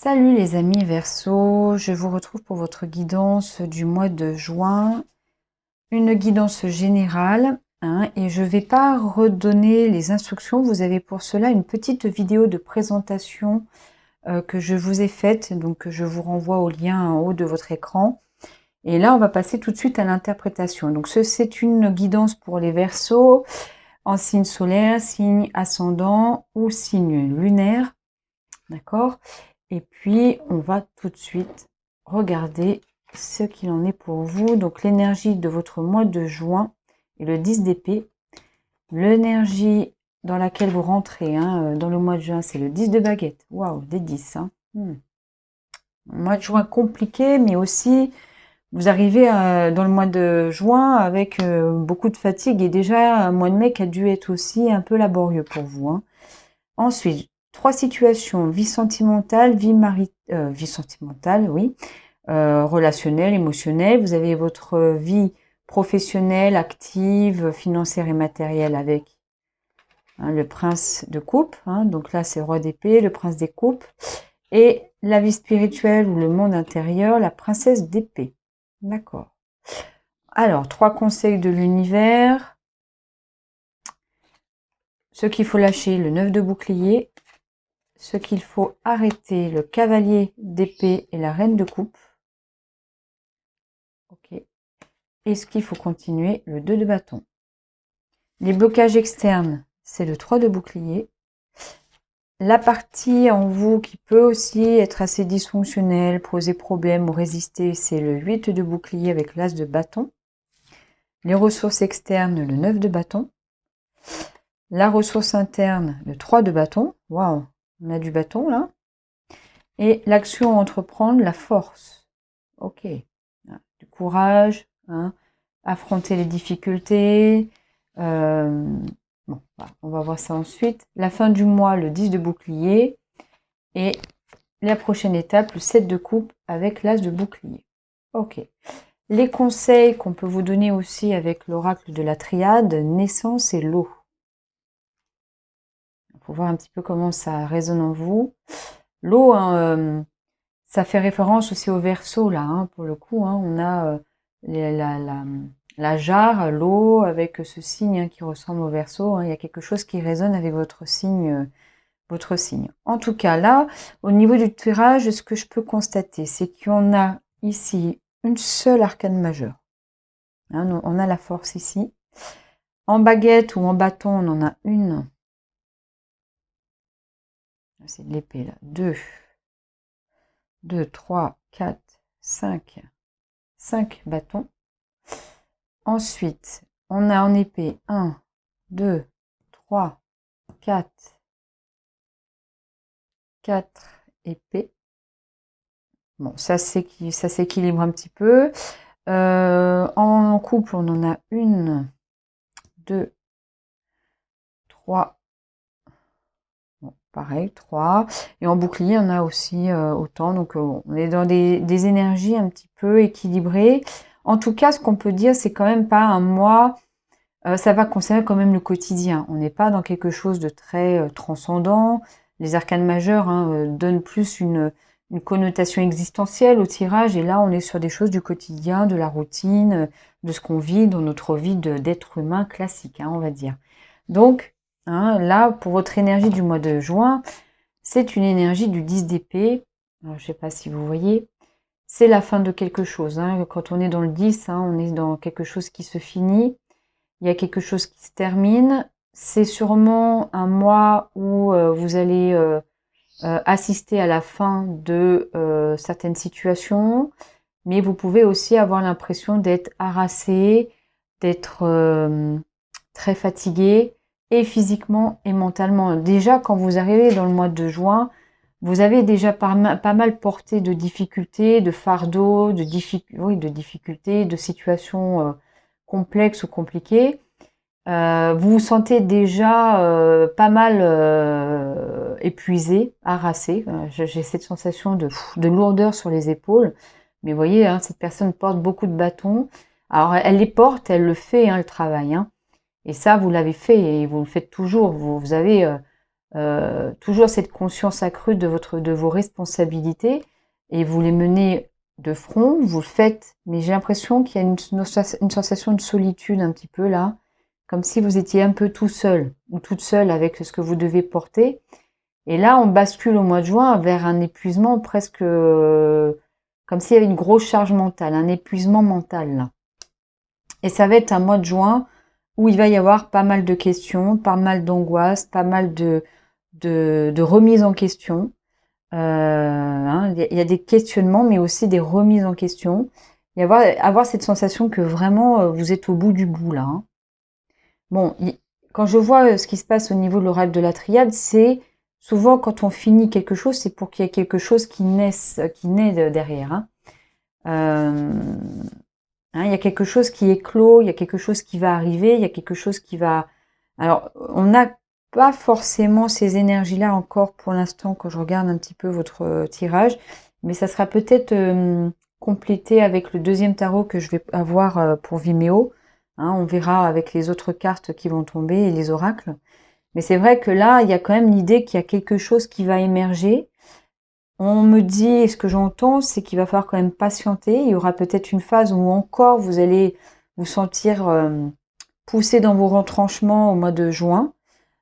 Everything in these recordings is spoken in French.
Salut les amis Verseau, je vous retrouve pour votre guidance du mois de juin, une guidance générale, et je ne vais pas redonner les instructions, vous avez pour cela une petite vidéo de présentation que je vous ai faite, donc je vous renvoie au lien en haut de votre écran. Et là on va passer tout de suite à l'interprétation. Donc c'est une guidance pour les Verseaux en signe solaire, signe ascendant ou signe lunaire, d'accord? Et puis, on va tout de suite regarder ce qu'il en est pour vous. Donc, l'énergie de votre mois de juin est le 10 d'épée. L'énergie dans laquelle vous rentrez dans le mois de juin, c'est le 10 de baguette. Waouh, des 10. Un mois de juin compliqué, mais aussi, vous arrivez dans le mois de juin avec beaucoup de fatigue et déjà un mois de mai qui a dû être aussi un peu laborieux pour vous. Ensuite, 3 situations, vie sentimentale, vie sentimentale, oui, relationnelle, émotionnelle. Vous avez votre vie professionnelle, active, financière et matérielle avec le prince de coupe. Donc là, c'est roi d'épée, le prince des coupes. Et la vie spirituelle ou le monde intérieur, la princesse d'épée. D'accord. Alors, 3 conseils de l'univers. Ce qu'il faut lâcher, le 9 de bouclier. Ce qu'il faut arrêter, le cavalier d'épée et la reine de coupe. Ok. Et ce qu'il faut continuer, le 2 de bâton. Les blocages externes, c'est le 3 de bouclier. La partie en vous qui peut aussi être assez dysfonctionnelle, poser problème ou résister, c'est le 8 de bouclier avec l'as de bâton. Les ressources externes, le 9 de bâton. La ressource interne, le 3 de bâton. Waouh, on a du bâton là. Et l'action à entreprendre, la force. Ok. Du courage, affronter les difficultés. Bon, voilà, on va voir ça ensuite. La fin du mois, le 10 de bouclier. Et la prochaine étape, le 7 de coupe avec l'as de bouclier. Ok. Les conseils qu'on peut vous donner aussi avec l'oracle de la triade, naissance et l'eau. Il faut voir un petit peu comment ça résonne en vous. L'eau, ça fait référence aussi au Verseau, là, pour le coup. On a la jarre, l'eau, avec ce signe qui ressemble au Verseau. Il y a quelque chose qui résonne avec votre signe. En tout cas, là, au niveau du tirage, ce que je peux constater, c'est qu'on a ici une seule arcane majeure. On a la force ici. En baguette ou en bâton, on en a une. C'est de l'épée, là. 2, 3, 4, 5. 5 bâtons. Ensuite, on a en épée 1, 2, 3, 4 épées. Bon, ça s'équilibre un petit peu. En couple, on en a 1, 2, 3. Bon, pareil, 3. Et en bouclier, on a aussi autant. Donc, on est dans des énergies un petit peu équilibrées. En tout cas, ce qu'on peut dire, c'est quand même pas un mois. Ça va concerner quand même le quotidien. On n'est pas dans quelque chose de très transcendant. Les arcanes majeures donnent plus une connotation existentielle au tirage. Et là, on est sur des choses du quotidien, de la routine, de ce qu'on vit dans notre vie d'être humain classique, on va dire. Donc, là, pour votre énergie du mois de juin, c'est une énergie du 10 d'épée. Alors, je ne sais pas si vous voyez. C'est la fin de quelque chose. Quand on est dans le 10, on est dans quelque chose qui se finit. Il y a quelque chose qui se termine. C'est sûrement un mois où vous allez assister à la fin de certaines situations, mais vous pouvez aussi avoir l'impression d'être harassé, d'être très fatigué, et physiquement et mentalement. Déjà, quand vous arrivez dans le mois de juin, vous avez déjà pas mal porté de difficultés, de fardeaux, de difficultés, de situations complexes ou compliquées. Vous vous sentez déjà pas mal épuisé, harassé. J'ai cette sensation de lourdeur sur les épaules. Mais vous voyez, cette personne porte beaucoup de bâtons. Alors, elle les porte, elle le fait, le travail. Et ça, vous l'avez fait et vous le faites toujours. Vous avez toujours cette conscience accrue de vos responsabilités, et vous les menez de front, vous le faites, mais j'ai l'impression qu'il y a une sensation de solitude un petit peu là, comme si vous étiez un peu tout seul, ou toute seule avec ce que vous devez porter. Et là, on bascule au mois de juin vers un épuisement presque comme s'il y avait une grosse charge mentale, un épuisement mental là. Et ça va être un mois de juin où il va y avoir pas mal de questions, pas mal d'angoisse, pas mal de remises en question. Il y a des questionnements, mais aussi des remises en question. Et avoir cette sensation que vraiment vous êtes au bout du bout là. Hein. Bon, quand je vois ce qui se passe au niveau de l'oracle de la triade, c'est souvent quand on finit quelque chose, c'est pour qu'il y ait quelque chose qui naît derrière. Hein. Il y a quelque chose qui est clos, il y a quelque chose qui va arriver, il y a quelque chose qui va... Alors, on n'a pas forcément ces énergies-là encore pour l'instant quand je regarde un petit peu votre tirage, mais ça sera peut-être complété avec le deuxième tarot que je vais avoir pour Vimeo. Hein, on verra avec les autres cartes qui vont tomber et les oracles. Mais c'est vrai que là, il y a quand même l'idée qu'il y a quelque chose qui va émerger. On me dit, et ce que j'entends, c'est qu'il va falloir quand même patienter. Il y aura peut-être une phase où encore vous allez vous sentir poussé dans vos retranchements au mois de juin.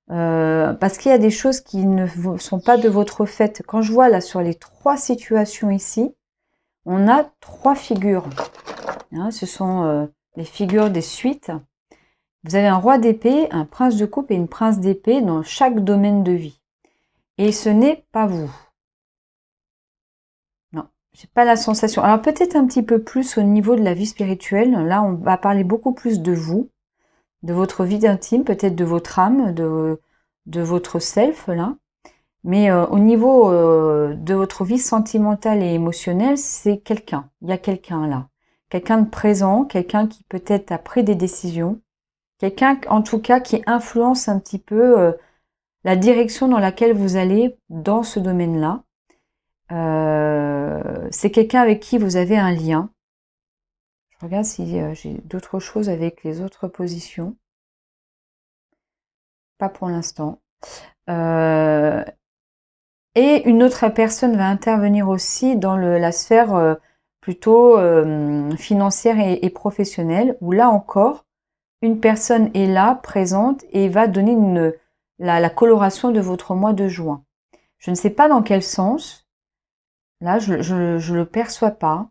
Parce qu'il y a des choses qui ne sont pas de votre fait. Quand je vois là sur les 3 situations ici, on a 3 figures. Hein, ce sont les figures des suites. Vous avez un roi d'épée, un prince de coupe et une prince d'épée dans chaque domaine de vie. Et ce n'est pas vous. Non, j'ai pas la sensation. Alors peut-être un petit peu plus au niveau de la vie spirituelle. Là, on va parler beaucoup plus de vous, de votre vie intime, peut-être de votre âme, de votre self, là. Mais au niveau de votre vie sentimentale et émotionnelle, c'est quelqu'un. Il y a quelqu'un là. Quelqu'un de présent, quelqu'un qui peut-être a pris des décisions. Quelqu'un, en tout cas, qui influence un petit peu la direction dans laquelle vous allez dans ce domaine-là. C'est quelqu'un avec qui vous avez un lien. Je regarde si j'ai d'autres choses avec les autres positions. Pas pour l'instant. Et une autre personne va intervenir aussi dans la sphère plutôt financière et professionnelle, où là encore, une personne est là, présente, et va donner la coloration de votre mois de juin. Je ne sais pas dans quel sens. Là, je le perçois pas.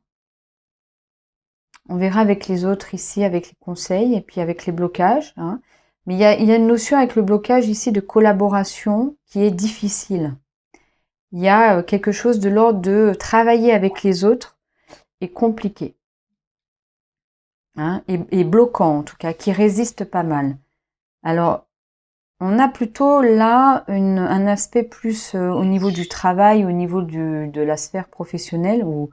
On verra avec les autres ici, avec les conseils, et puis avec les blocages. Hein. Mais il y a une notion avec le blocage ici de collaboration qui est difficile. Il y a quelque chose de l'ordre de travailler avec les autres est compliqué. Hein, et bloquant en tout cas, qui résiste pas mal. Alors, on a plutôt là un aspect plus au niveau du travail, au niveau de la sphère professionnelle, où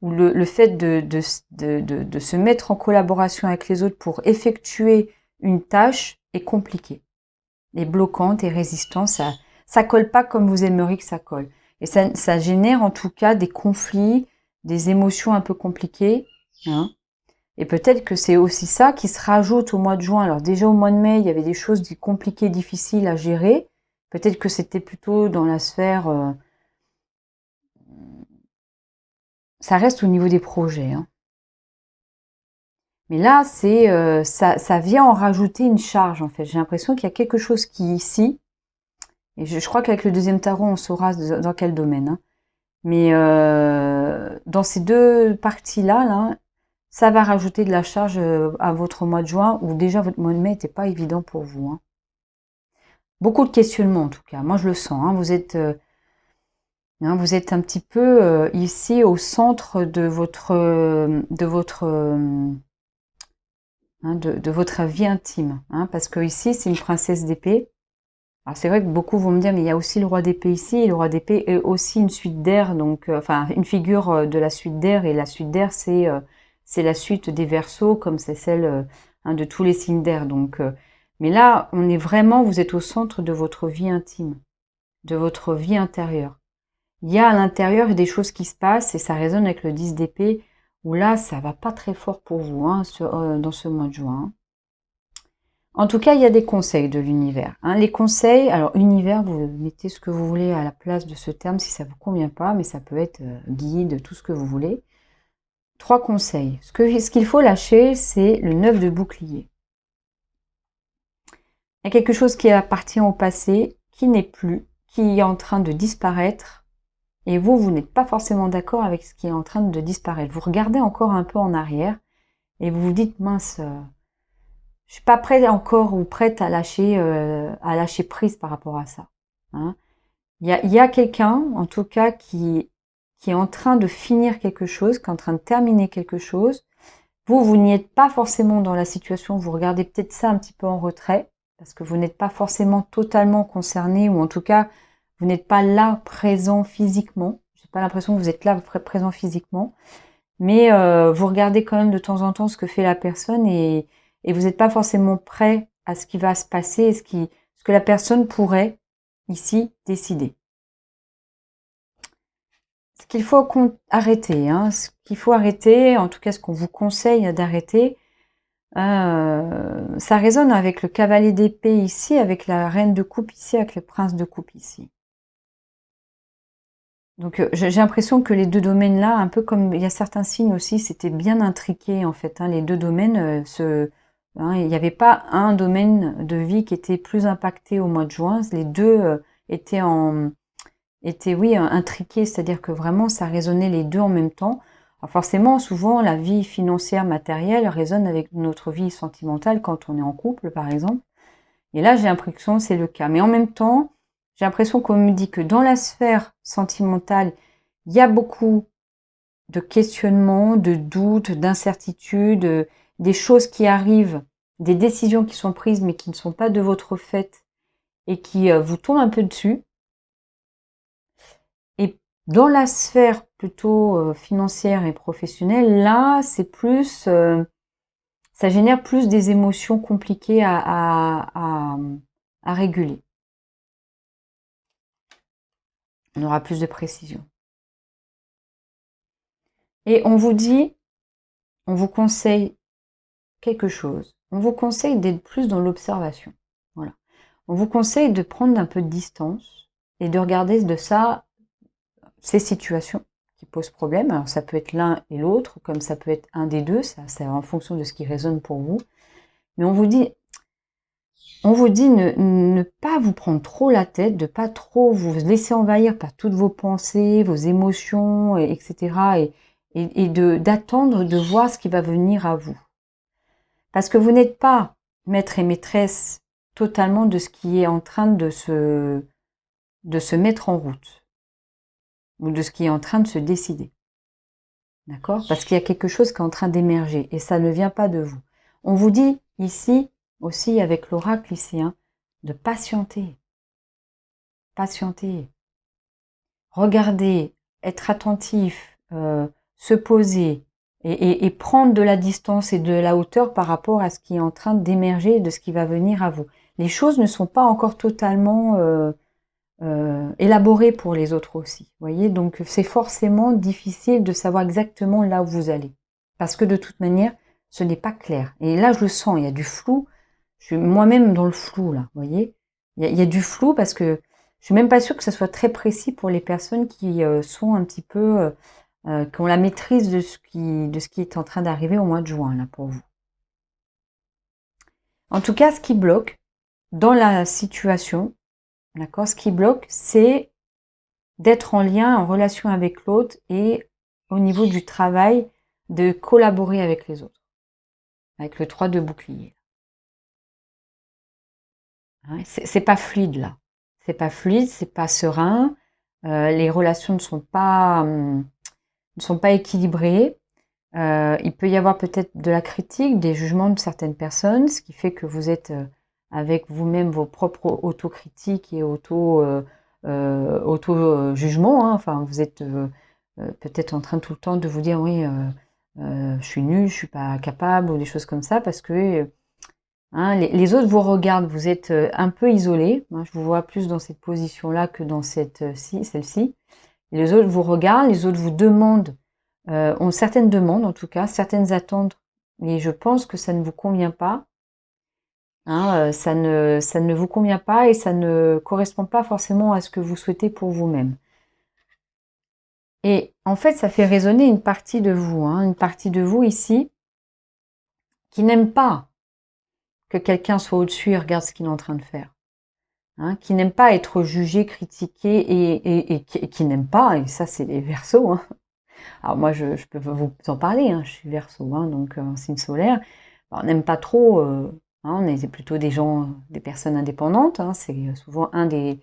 le fait de se mettre en collaboration avec les autres pour effectuer une tâche est compliqué. Et bloquante et résistant, ça colle pas comme vous aimeriez que ça colle. Et ça génère en tout cas des conflits, des émotions un peu compliquées. Hein. Et peut-être que c'est aussi ça qui se rajoute au mois de juin. Alors déjà au mois de mai, il y avait des choses compliquées, difficiles à gérer. Peut-être que c'était plutôt dans la sphère... ça reste au niveau des projets. Hein. Mais là, ça vient en rajouter une charge en fait. J'ai l'impression qu'il y a quelque chose qui ici... Et je crois qu'avec le deuxième tarot, on saura dans quel domaine. Hein. Mais dans ces 2 parties-là, là, ça va rajouter de la charge à votre mois de juin, où déjà votre mois de mai n'était pas évident pour vous. Hein. Beaucoup de questionnements en tout cas. Moi, je le sens. Hein. Vous êtes un petit peu ici au centre de votre vie intime. Hein, parce que ici, c'est une princesse d'épée. Alors c'est vrai que beaucoup vont me dire, mais il y a aussi le roi d'épée ici, et le roi d'épée est aussi une suite d'air, donc enfin une figure de la suite d'air, et la suite d'air c'est la suite des Verseaux, comme c'est celle de tous les signes d'air. Donc, mais là, on est vraiment, vous êtes au centre de votre vie intime, de votre vie intérieure. Il y a à l'intérieur des choses qui se passent, et ça résonne avec le 10 d'épée, où là, ça va pas très fort pour vous hein, dans ce mois de juin. En tout cas, il y a des conseils de l'univers. Hein. Les conseils, alors univers, vous mettez ce que vous voulez à la place de ce terme si ça vous convient pas, mais ça peut être guide, tout ce que vous voulez. 3 conseils. Ce qu'il faut lâcher, c'est le 9 de bouclier. Il y a quelque chose qui appartient au passé, qui n'est plus, qui est en train de disparaître, et vous n'êtes pas forcément d'accord avec ce qui est en train de disparaître. Vous regardez encore un peu en arrière, et vous vous dites, mince, je suis pas prête encore ou prête à lâcher prise par rapport à ça. Hein. Il y a quelqu'un, en tout cas, qui est en train de finir quelque chose, qui est en train de terminer quelque chose. Vous n'y êtes pas forcément dans la situation, vous regardez peut-être ça un petit peu en retrait, parce que vous n'êtes pas forcément totalement concerné, ou en tout cas, vous n'êtes pas là présent physiquement. J'ai pas l'impression que vous êtes là présent physiquement, mais vous regardez quand même de temps en temps ce que fait la personne et vous n'êtes pas forcément prêt à ce qui va se passer et ce que la personne pourrait ici décider. Ce qu'il faut arrêter, hein, ce qu'il faut arrêter, en tout cas ce qu'on vous conseille d'arrêter, ça résonne avec le cavalier d'épée ici, avec la reine de coupe ici, avec le prince de coupe ici. Donc j'ai l'impression que les deux domaines-là, un peu comme il y a certains signes aussi, c'était bien intriqué en fait. Hein, les deux domaines, il n'y avait pas un domaine de vie qui était plus impacté au mois de juin. Les deux étaient oui, intriqués, c'est-à-dire que vraiment ça résonnait les deux en même temps. Alors forcément, souvent, la vie financière, matérielle résonne avec notre vie sentimentale quand on est en couple, par exemple. Et là, j'ai l'impression que c'est le cas. Mais en même temps, j'ai l'impression qu'on me dit que dans la sphère sentimentale, il y a beaucoup de questionnements, de doutes, d'incertitudes, des choses qui arrivent, des décisions qui sont prises mais qui ne sont pas de votre fait et qui vous tombent un peu dessus. Et dans la sphère plutôt financière et professionnelle, là, c'est plus, ça génère plus des émotions compliquées à réguler. On aura plus de précision. Et on vous dit, on vous conseille quelque chose. On vous conseille d'être plus dans l'observation. Voilà. On vous conseille de prendre un peu de distance et de regarder de ça ces situations qui posent problème. Alors ça peut être l'un et l'autre, comme ça peut être un des deux, ça c'est en fonction de ce qui résonne pour vous. Mais on vous dit ne pas vous prendre trop la tête, de pas trop vous laisser envahir par toutes vos pensées, vos émotions, etc. Et d'attendre de voir ce qui va venir à vous. Parce que vous n'êtes pas maître et maîtresse totalement de ce qui est en train de se mettre en route. Ou de ce qui est en train de se décider. D'accord? Parce qu'il y a quelque chose qui est en train d'émerger et ça ne vient pas de vous. On vous dit ici, aussi avec l'oracle ici, hein, de patienter. Patienter. Regarder, être attentif, se poser et prendre de la distance et de la hauteur par rapport à ce qui est en train d'émerger, de ce qui va venir à vous. Les choses ne sont pas encore totalement élaborées pour les autres aussi. Voyez, donc c'est forcément difficile de savoir exactement là où vous allez. Parce que de toute manière, ce n'est pas clair. Et là, je le sens, il y a du flou. Je suis moi-même dans le flou, là, vous voyez. Il y a du flou parce que je suis même pas sûre que ça soit très précis pour les personnes qui sont un petit peu, qui ont la maîtrise de ce qui est en train d'arriver au mois de juin, là, pour vous. En tout cas, ce qui bloque dans la situation, d'accord, ce qui bloque, c'est d'être en lien, en relation avec l'autre et au niveau du travail, de collaborer avec les autres. Avec le 3 de bouclier. Hein, c'est pas fluide, là. C'est pas fluide, c'est pas serein. Les relations ne sont pas équilibrées. Il peut y avoir peut-être de la critique, des jugements de certaines personnes, ce qui fait que vous êtes avec vous-même vos propres autocritiques et auto-jugements. Hein. Enfin, vous êtes peut-être en train tout le temps de vous dire oui, je suis nulle, je suis pas capable ou des choses comme ça parce que hein, les autres vous regardent, vous êtes un peu isolé. Hein, je vous vois plus dans cette position-là que dans celle-ci. Les autres vous regardent, les autres vous demandent, ont certaines demandes en tout cas, certaines attentes, mais je pense que ça ne vous convient pas. Hein, ça ne vous convient pas et ça ne correspond pas forcément à ce que vous souhaitez pour vous-même. Et en fait, ça fait résonner une partie de vous, hein, une partie de vous ici, qui n'aime pas que quelqu'un soit au-dessus et regarde ce qu'il est en train de faire. Hein, qui n'aime pas être jugé, critiqué et qui n'aime pas, et ça c'est les Verseaux. Hein. Alors moi je peux vous en parler, hein, je suis Verseau, hein, donc en signe solaire. On n'aime pas trop, hein, on est plutôt des gens, des personnes indépendantes. Hein, c'est souvent un des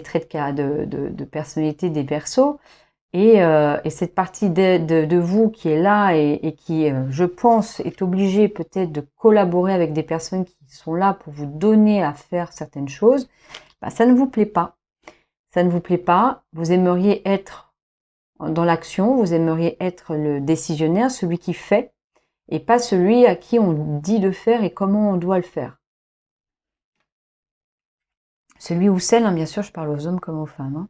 traits de personnalité des Verseaux. Et cette partie de vous qui est là et qui, je pense, est obligée peut-être de collaborer avec des personnes qui sont là pour vous donner à faire certaines choses, bah, ça ne vous plaît pas. Ça ne vous plaît pas. Vous aimeriez être dans l'action, vous aimeriez être le décisionnaire, celui qui fait, et pas celui à qui on dit de faire et comment on doit le faire. Celui ou celle, hein, bien sûr, je parle aux hommes comme aux femmes. Hein.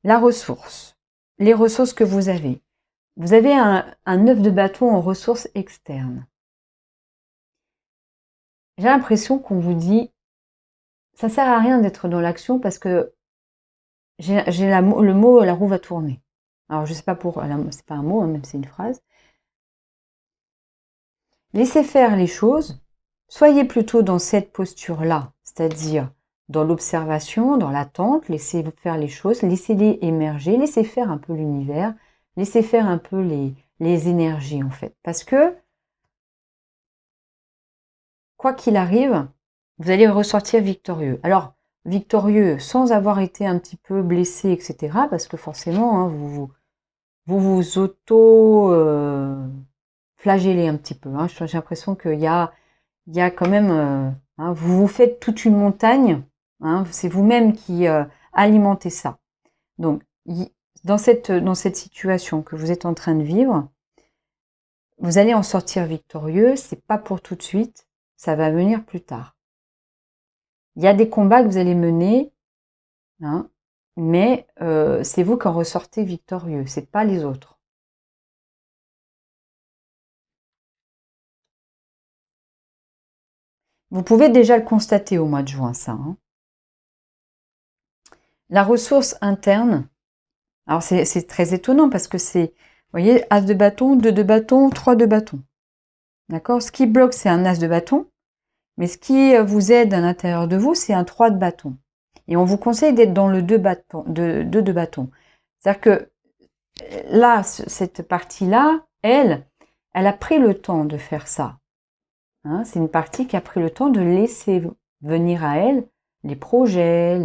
La ressource. Les ressources que vous avez. Vous avez un œuf de bâton en ressources externes. J'ai l'impression qu'on vous dit, ça sert à rien d'être dans l'action parce que j'ai le mot la roue va tourner. Alors je sais pas c'est pas un mot, hein, même c'est une phrase. Laissez faire les choses. Soyez plutôt dans cette posture-là, c'est-à-dire dans l'observation, dans l'attente. Laissez faire les choses, laissez-les émerger, laissez faire un peu l'univers, laissez faire un peu les énergies en fait, parce que quoi qu'il arrive, vous allez ressortir victorieux. Alors, victorieux sans avoir été un petit peu blessé, etc. Parce que forcément, hein, vous auto-flagellez un petit peu. Hein. J'ai l'impression qu'il y a quand même... hein, vous vous faites toute une montagne. Hein, c'est vous-même qui alimentez ça. Donc, dans cette situation que vous êtes en train de vivre, vous allez en sortir victorieux. C'est pas pour tout de suite. Ça va venir plus tard. Il y a des combats que vous allez mener, hein, mais c'est vous qui en ressortez victorieux, c'est pas les autres. Vous pouvez déjà le constater au mois de juin, ça. Hein. La ressource interne, alors c'est très étonnant parce que c'est, vous voyez, as de bâton, 2 de bâton, 3 de bâton. D'accord? Ce qui bloque, c'est un as de bâton, mais ce qui vous aide à l'intérieur de vous, c'est un 3 de bâton. Et on vous conseille d'être dans le 2 de bâton. C'est-à-dire que là, cette partie-là, elle a pris le temps de faire ça. Hein, c'est une partie qui a pris le temps de laisser venir à elle les projets,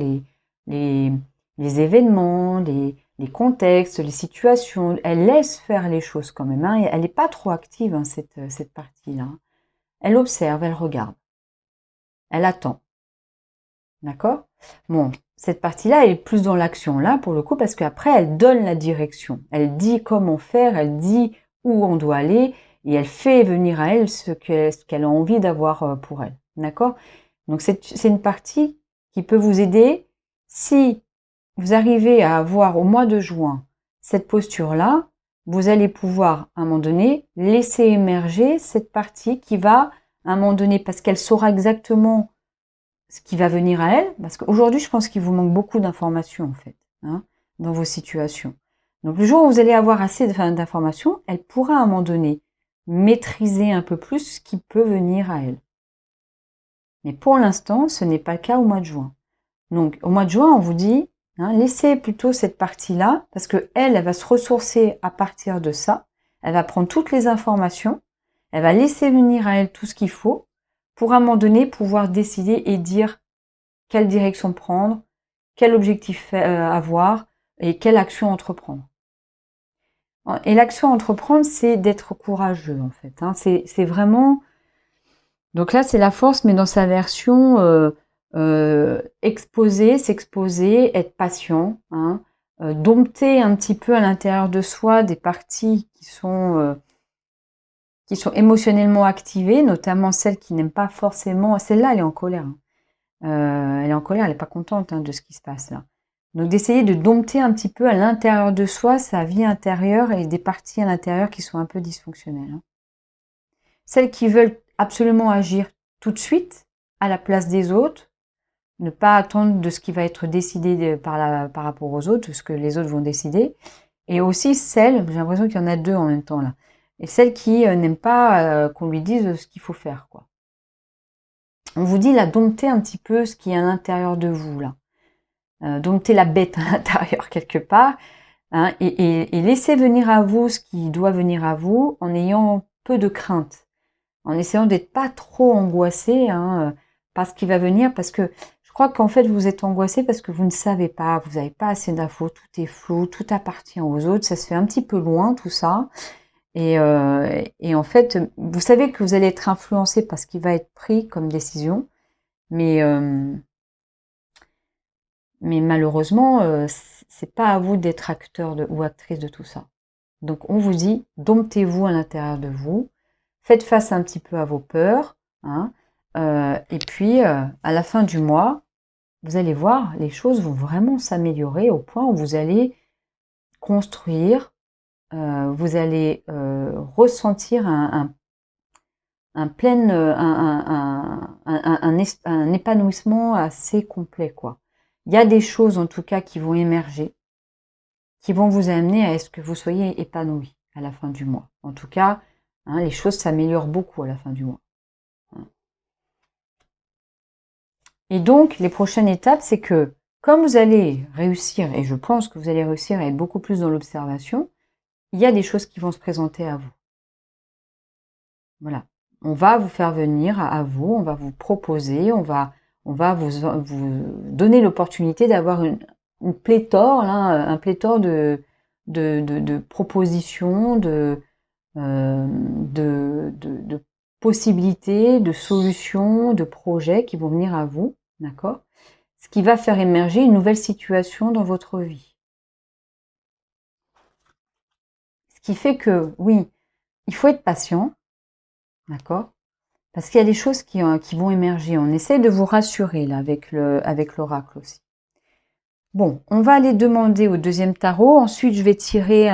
les événements, les contextes, les situations. Elle laisse faire les choses quand même. Hein, elle n'est pas trop active, hein, cette partie-là. Elle observe, elle regarde. Elle attend. D'accord? Bon, cette partie-là, elle est plus dans l'action, là, pour le coup, parce qu'après, elle donne la direction. Elle dit comment faire, elle dit où on doit aller, et elle fait venir à elle ce qu'elle a envie d'avoir pour elle. D'accord? Donc, c'est une partie qui peut vous aider si vous arrivez à avoir au mois de juin cette posture-là, vous allez pouvoir, à un moment donné, laisser émerger cette partie qui va, à un moment donné, parce qu'elle saura exactement ce qui va venir à elle, parce qu'aujourd'hui, je pense qu'il vous manque beaucoup d'informations, en fait, hein, dans vos situations. Donc, le jour où vous allez avoir assez d'informations, elle pourra, à un moment donné, maîtriser un peu plus ce qui peut venir à elle. Mais pour l'instant, ce n'est pas le cas au mois de juin. Donc, au mois de juin, on vous dit, hein, laissez plutôt cette partie-là, parce que elle va se ressourcer à partir de ça. Elle va prendre toutes les informations, elle va laisser venir à elle tout ce qu'il faut, pour à un moment donné pouvoir décider et dire quelle direction prendre, quel objectif avoir et quelle action entreprendre. Et l'action à entreprendre, c'est d'être courageux en fait. Hein. C'est vraiment... Donc là, c'est la force, mais dans sa version s'exposer, être patient, hein, dompter un petit peu à l'intérieur de soi des parties qui sont émotionnellement activées, notamment celles qui n'aiment pas forcément... Celle-là, elle est en colère. Hein. Elle est en colère, elle n'est pas contente hein, de ce qui se passe là. Donc d'essayer de dompter un petit peu à l'intérieur de soi sa vie intérieure et des parties à l'intérieur qui sont un peu dysfonctionnelles. Hein. Celles qui veulent absolument agir tout de suite à la place des autres, ne pas attendre de ce qui va être décidé par rapport aux autres, de ce que les autres vont décider. Et aussi celle, j'ai l'impression qu'il y en a deux en même temps là, et celle qui n'aime pas qu'on lui dise ce qu'il faut faire, quoi. On vous dit là, domptez un petit peu ce qui est à l'intérieur de vous là. Domptez la bête à l'intérieur quelque part, hein, et laissez venir à vous ce qui doit venir à vous en ayant peu de crainte, en essayant d'être pas trop angoissé, hein, par ce qui va venir, parce que je crois qu'en fait vous êtes angoissé parce que vous ne savez pas, vous n'avez pas assez d'infos, tout est flou, tout appartient aux autres, ça se fait un petit peu loin tout ça, et en fait vous savez que vous allez être influencé par ce qui va être pris comme décision, mais malheureusement c'est pas à vous d'être acteur ou actrice de tout ça. Donc on vous dit, domptez-vous à l'intérieur de vous, faites face un petit peu à vos peurs, hein, et puis à la fin du mois, vous allez voir, les choses vont vraiment s'améliorer au point où vous allez construire, vous allez ressentir un épanouissement assez complet, quoi. Il y a des choses en tout cas qui vont émerger, qui vont vous amener à ce que vous soyez épanoui à la fin du mois. En tout cas, hein, les choses s'améliorent beaucoup à la fin du mois. Et donc, les prochaines étapes, c'est que, comme vous allez réussir, et je pense que vous allez réussir à être beaucoup plus dans l'observation, il y a des choses qui vont se présenter à vous. Voilà. On va vous faire venir à vous, on va vous proposer, on va vous donner l'opportunité d'avoir une pléthore, là, un pléthore de propositions, de possibilités, de solutions, de projets qui vont venir à vous, d'accord? Ce qui va faire émerger une nouvelle situation dans votre vie. Ce qui fait que, oui, il faut être patient, d'accord? Parce qu'il y a des choses qui vont émerger. On essaie de vous rassurer là avec l'oracle aussi. Bon, on va aller demander au deuxième tarot. Ensuite, je vais tirer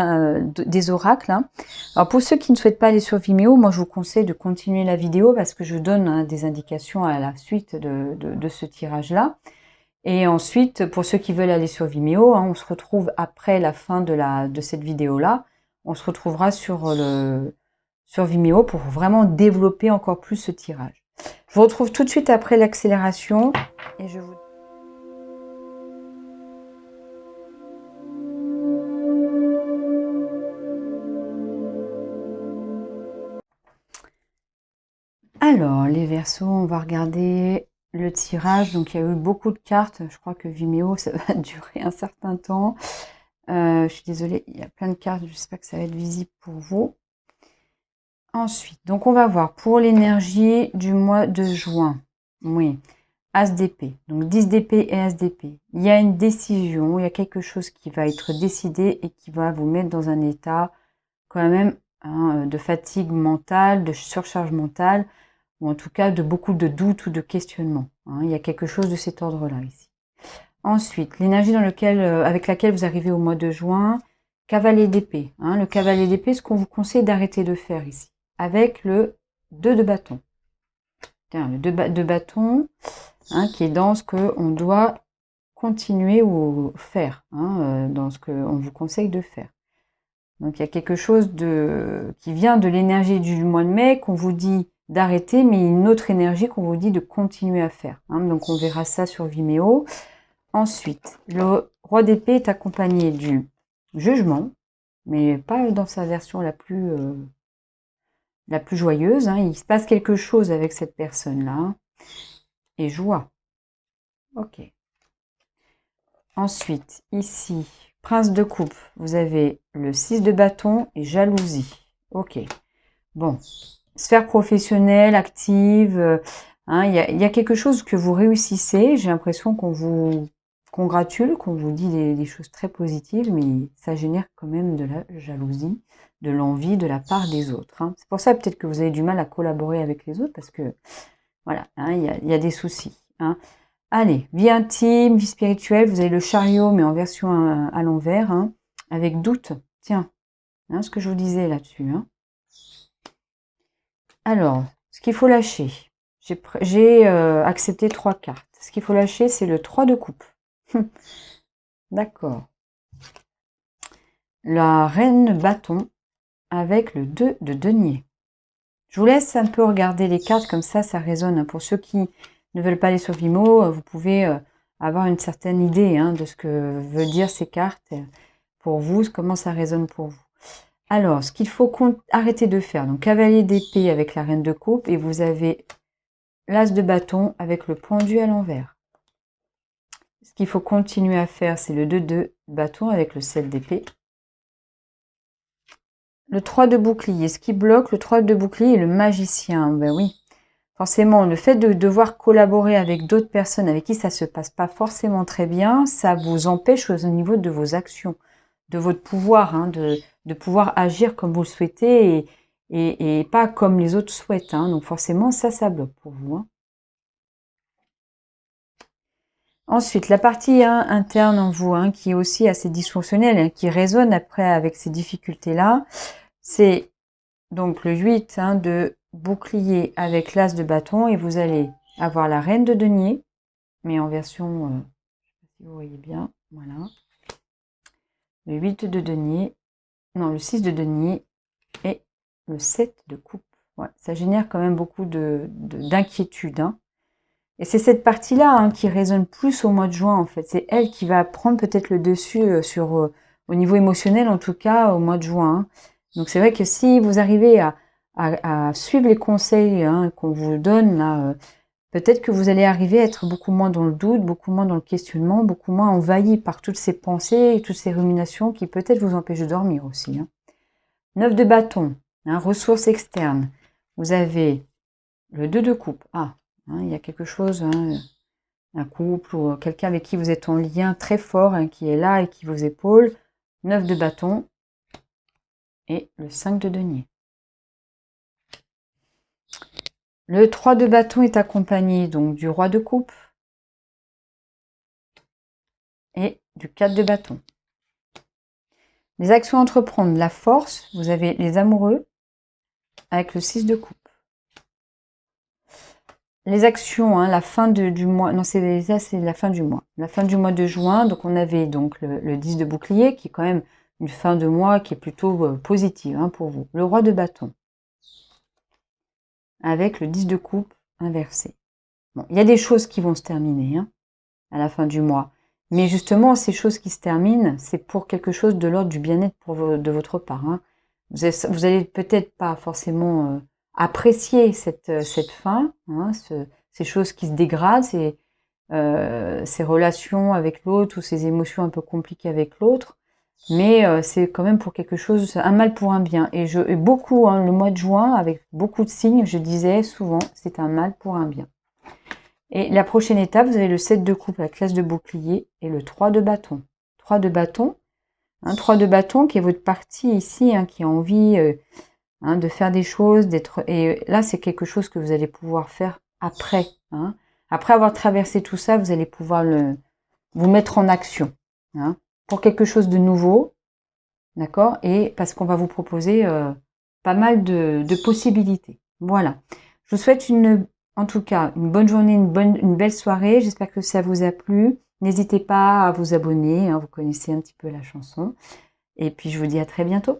des oracles, hein. Alors, pour ceux qui ne souhaitent pas aller sur Vimeo, moi, je vous conseille de continuer la vidéo parce que je donne, hein, des indications à la suite de ce tirage-là. Et ensuite, pour ceux qui veulent aller sur Vimeo, hein, on se retrouve après la fin de cette vidéo-là. On se retrouvera sur Vimeo pour vraiment développer encore plus ce tirage. Je vous retrouve tout de suite après l'accélération et je vous... Alors, les Verseaux, on va regarder le tirage. Donc, il y a eu beaucoup de cartes. Je crois que Vimeo, ça va durer un certain temps. Je suis désolée, il y a plein de cartes. J'espère que ça va être visible pour vous. Ensuite, donc on va voir pour l'énergie du mois de juin. Oui, As d'épée. Donc 10 d'épée et As d'épée. Il y a une décision, il y a quelque chose qui va être décidé et qui va vous mettre dans un état quand même, hein, de fatigue mentale, de surcharge mentale, ou en tout cas de beaucoup de doutes ou de questionnements, hein. Il y a quelque chose de cet ordre-là ici. Ensuite, l'énergie avec laquelle vous arrivez au mois de juin, cavalier d'épée, hein. Le cavalier d'épée, ce qu'on vous conseille d'arrêter de faire ici, avec le 2 de bâton. Tiens, le 2 de bâton, hein, qui est dans ce qu'on doit continuer ou faire, hein, dans ce qu'on vous conseille de faire. Donc il y a quelque chose qui vient de l'énergie du mois de mai qu'on vous dit d'arrêter, mais une autre énergie qu'on vous dit de continuer à faire, hein. Donc on verra ça sur Vimeo. Ensuite, le roi d'épée est accompagné du jugement, mais pas dans sa version la plus joyeuse, hein. Il se passe quelque chose avec cette personne-là. Et joie. Ok. Ensuite, ici, prince de coupe, vous avez le 6 de bâton et jalousie. Ok. Bon. Sphère professionnelle, active, hein, il y a quelque chose que vous réussissez. J'ai l'impression qu'on vous congratule, qu'on vous dit des choses très positives, mais ça génère quand même de la jalousie, de l'envie de la part des autres, hein. C'est pour ça peut-être que vous avez du mal à collaborer avec les autres, parce que, voilà, hein, il y a des soucis, hein. Allez, vie intime, vie spirituelle, vous avez le chariot, mais en version à l'envers, hein, avec doute. Tiens, hein, ce que je vous disais là-dessus, hein. Alors, ce qu'il faut lâcher. J'ai accepté 3 cartes. Ce qu'il faut lâcher, c'est le 3 de coupe. D'accord. La reine bâton avec le 2 de denier. Je vous laisse un peu regarder les cartes, comme ça résonne. Pour ceux qui ne veulent pas aller sur Vimo, vous pouvez avoir une certaine idée de ce que veulent dire ces cartes pour vous, comment ça résonne pour vous. Alors, ce qu'il faut arrêter de faire, donc cavalier d'épée avec la reine de coupe, et vous avez l'as de bâton avec le pendu à l'envers. Ce qu'il faut continuer à faire, c'est le 2 de bâton avec le 7 d'épée. Le 3 de bouclier, ce qui bloque, le 3 de bouclier et le magicien. Ben oui, forcément, le fait de devoir collaborer avec d'autres personnes avec qui ça se passe pas forcément très bien, ça vous empêche au niveau de vos actions, de votre pouvoir, de pouvoir agir comme vous le souhaitez et pas comme les autres souhaitent. Donc forcément, ça bloque pour vous. Ensuite, la partie interne en vous, qui est aussi assez dysfonctionnelle, qui résonne après avec ces difficultés-là, c'est donc le 8 de bouclier avec l'as de bâton, et vous allez avoir la reine de denier, mais en version, je ne sais pas si vous voyez bien, voilà. Le 8 de denier, non, le 6 de denier et le 7 de coupe. Ouais, ça génère quand même beaucoup d'inquiétude. Et c'est cette partie-là qui résonne plus au mois de juin, en fait. C'est elle qui va prendre peut-être le dessus au niveau émotionnel, en tout cas, au mois de juin. Donc c'est vrai que si vous arrivez à suivre les conseils qu'on vous donne, là, peut-être que vous allez arriver à être beaucoup moins dans le doute, beaucoup moins dans le questionnement, beaucoup moins envahi par toutes ces pensées et toutes ces ruminations qui peut-être vous empêchent de dormir aussi. 9 de bâton, ressources externes. Vous avez le 2 de coupe. Il y a quelque chose, un couple ou quelqu'un avec qui vous êtes en lien très fort, qui est là et qui vous épaule. 9 de bâton et le 5 de denier. Le 3 de bâton est accompagné donc du roi de coupe et du 4 de bâton. Les actions à entreprendre, la force, vous avez les amoureux avec le 6 de coupe. Les actions, la fin du mois, non c'est la fin du mois. La fin du mois de juin, donc on avait donc le 10 de bouclier, qui est quand même une fin de mois qui est plutôt positive pour vous. Le roi de bâton, avec le 10 de coupe inversé. Bon, il y a des choses qui vont se terminer à la fin du mois. Mais justement, ces choses qui se terminent, c'est pour quelque chose de l'ordre du bien-être de votre part. Vous allez peut-être pas forcément apprécier cette fin, ces choses qui se dégradent, ces relations avec l'autre ou ces émotions un peu compliquées avec l'autre, mais c'est quand même pour quelque chose, un mal pour un bien. Et beaucoup, le mois de juin, avec beaucoup de signes, je disais souvent, c'est un mal pour un bien. Et la prochaine étape, vous avez le 7 de coupe, la classe de bouclier, et le 3 de bâton. 3 de bâton, 3 de bâton qui est votre partie ici, qui a envie de faire des choses, et là c'est quelque chose que vous allez pouvoir faire après. Après avoir traversé tout ça, vous allez pouvoir vous mettre en action pour quelque chose de nouveau, d'accord, et parce qu'on va vous proposer pas mal de possibilités. Voilà. Je vous souhaite en tout cas une bonne journée, une belle soirée. J'espère que ça vous a plu. N'hésitez pas à vous abonner, vous connaissez un petit peu la chanson. Et puis je vous dis à très bientôt.